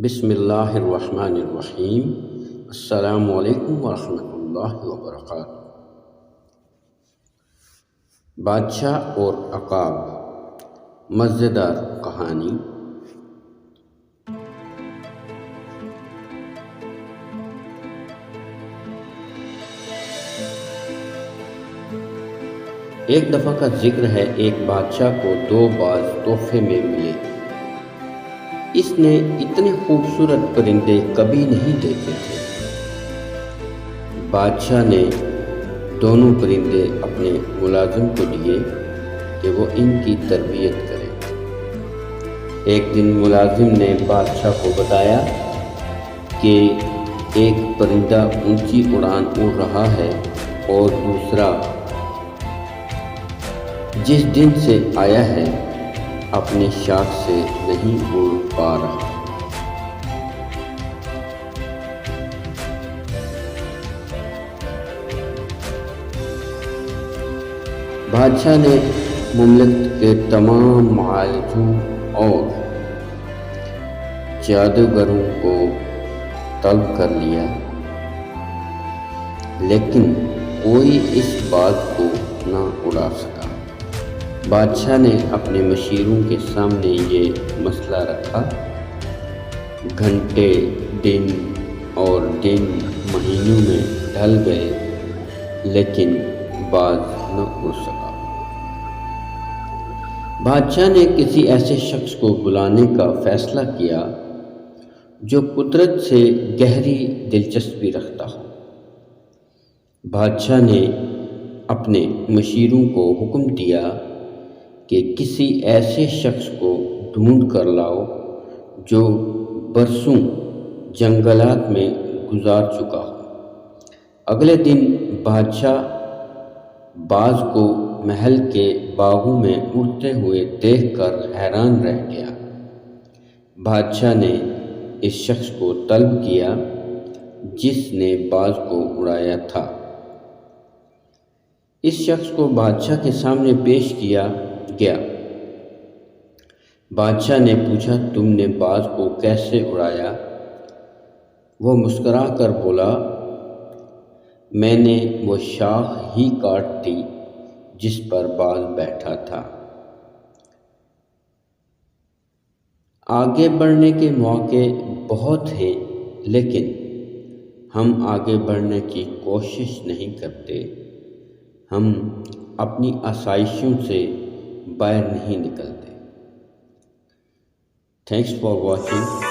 بسم اللہ الرحمن الرحیم۔ السلام علیکم ورحمۃ اللہ وبرکاتہ۔ بادشاہ اور عقاب، مزیدار کہانی۔ ایک دفعہ کا ذکر ہے، ایک بادشاہ کو 2 باز تحفے میں ملے۔ اس نے اتنے خوبصورت پرندے کبھی نہیں دیکھے تھے۔ بادشاہ نے دونوں پرندے اپنے ملازم کو دیے کہ وہ ان کی تربیت کرے۔ ایک دن ملازم نے بادشاہ کو بتایا کہ ایک پرندہ اونچی اڑان اڑ رہا ہے اور دوسرا جس دن سے آیا ہے اپنی شاخ سے نہیں اڑ پا رہا۔ بادشاہ نے مملکت کے تمام معالجوں اور جادوگروں کو طلب کر لیا، لیکن کوئی اس بات کو نہ اڑا سکا۔ بادشاہ نے اپنے مشیروں کے سامنے یہ مسئلہ رکھا۔ گھنٹے دن اور دن مہینوں میں ڈھل گئے، لیکن باز نہ اڑ سکا۔ بادشاہ نے کسی ایسے شخص کو بلانے کا فیصلہ کیا جو قدرت سے گہری دلچسپی رکھتا ہو۔ بادشاہ نے اپنے مشیروں کو حکم دیا کہ کسی ایسے شخص کو ڈھونڈ کر لاؤ جو برسوں جنگلات میں گزار چکا ہو۔ اگلے دن بادشاہ باز کو محل کے باغوں میں اڑتے ہوئے دیکھ کر حیران رہ گیا۔ بادشاہ نے اس شخص کو طلب کیا جس نے باز کو اڑایا تھا۔ اس شخص کو بادشاہ کے سامنے پیش کیا گیا۔ بادشاہ نے پوچھا، تم نے باز کو کیسے اڑایا؟ وہ مسکرا کر بولا، میں نے وہ شاخ ہی کاٹ دی جس پر باز بیٹھا تھا۔ آگے بڑھنے کے مواقع بہت ہیں، لیکن ہم آگے بڑھنے کی کوشش نہیں کرتے۔ ہم اپنی آسائشوں سے باہر نہیں نکلتے۔ Thanks for watching.